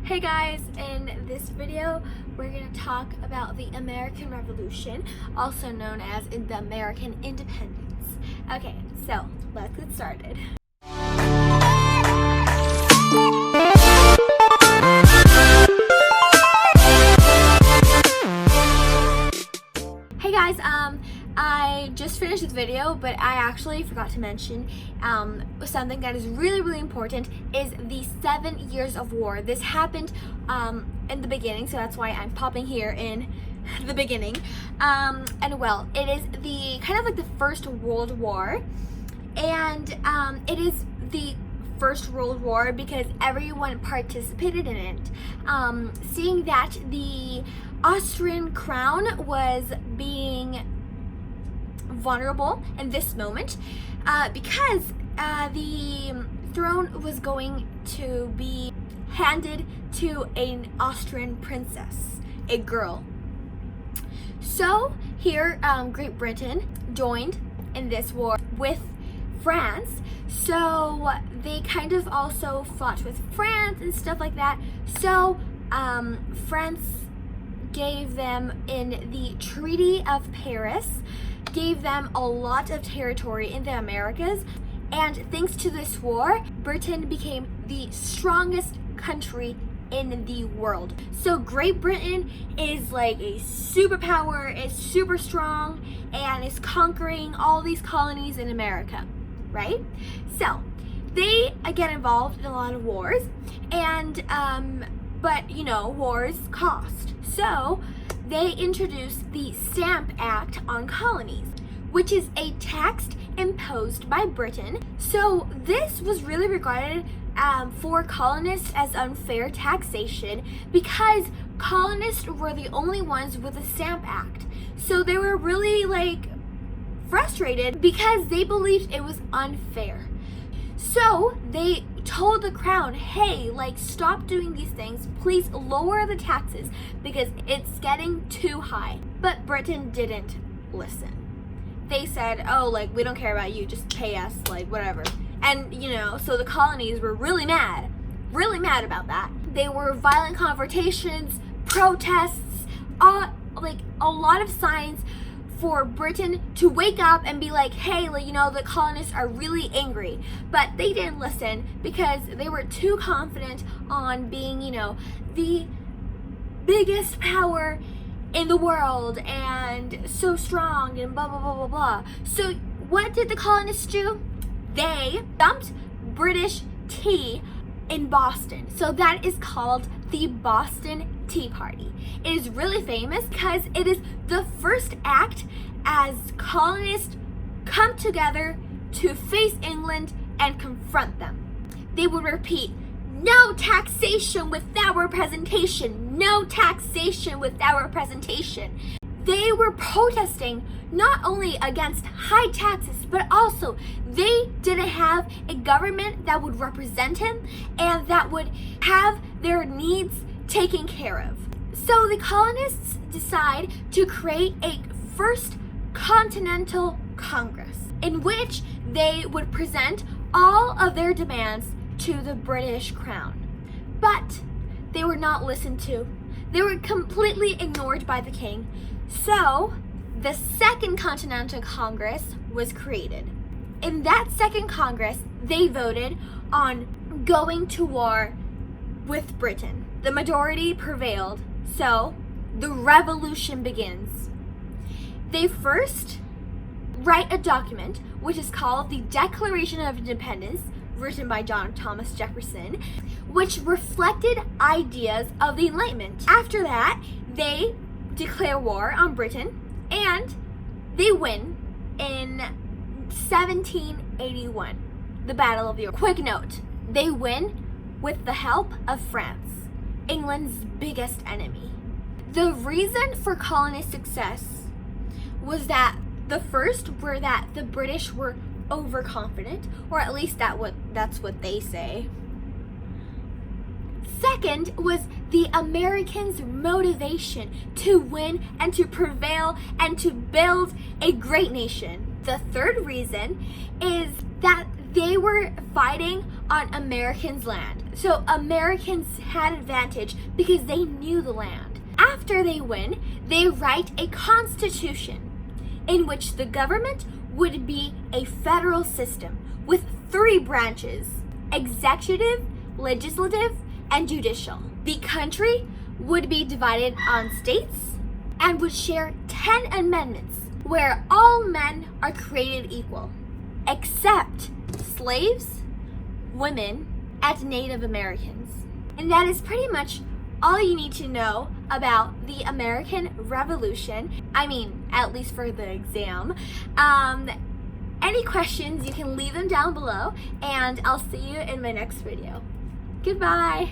Hey guys, in this video we're going to talk about the American Revolution, also known as the American Independence. Okay, so let's get started. Hey guys, I just finished this video, but I actually forgot to mention something that is really important is the 7 years of war. This happened in the beginning, so that's why I'm popping here in the beginning. And well, it is the kind of like the First World War, and it is the First World War because everyone participated in it. Seeing that the Austrian crown was being vulnerable in this moment because the throne was going to be handed to an Austrian princess, a girl. So here Great Britain joined in this war with France, so they kind of also fought with France and stuff like that. So France gave them, in the Treaty of Paris, gave them a lot of territory in the Americas, and thanks to this war, Britain became the strongest country in the world. So Great Britain is like a superpower, is super strong, and is conquering all these colonies in America, right? So they get involved in a lot of wars, and but you know, wars cost. So they introduced the Stamp Act on colonies, which is a tax imposed by Britain. So this was really regarded for colonists as unfair taxation because colonists were the only ones with the Stamp Act. So they were really like frustrated because they believed it was unfair. So they told the crown, hey, like, stop doing these things, please lower the taxes because it's getting too high. But Britain didn't listen. They said, oh, like, we don't care about you, just pay us, like, whatever. And, you know, so the colonies were really mad about that. They were violent confrontations, protests, like a lot of signs for Britain to wake up and be like, hey, like, you know, the colonists are really angry. But they didn't listen because they were too confident on being, you know, the biggest power in the world and so strong and blah, blah, blah, blah, blah. So what did the colonists do? They dumped British tea in Boston. So that is called the Boston Tea Party. It is really famous because it is the first act as colonists come together to face England and confront them. They would repeat, no taxation without representation, no taxation without representation. They were protesting not only against high taxes, but also they didn't have a government that would represent him and that would have their needs taken care of. So the colonists decide to create a first Continental Congress in which they would present all of their demands to the British crown. But they were not listened to. They were completely ignored by the king. So the Second Continental Congress was created. In that Second Congress, they voted on going to war with Britain. The majority prevailed, so the revolution begins. They first write a document which is called the Declaration of Independence, written by John Thomas Jefferson, which reflected ideas of the Enlightenment. After that, they declare war on Britain, and they win in 1781, the Battle of York. Quick note, they win with the help of France, England's biggest enemy. The reason for colonist success was that the first were that the British were overconfident, or at least that's what they say. Second was the Americans' motivation to win and to prevail and to build a great nation. The third reason is that they were fighting on Americans' land. So Americans had advantage because they knew the land. After they win, they write a constitution in which the government would be a federal system with 3 branches: executive, legislative, and judicial. The country would be divided on states and would share 10 amendments where all men are created equal, except slaves, women, and Native Americans. And that is pretty much all you need to know about the American Revolution. I mean, at least for the exam. Any questions, you can leave them down below, and I'll see you in my next video. Goodbye!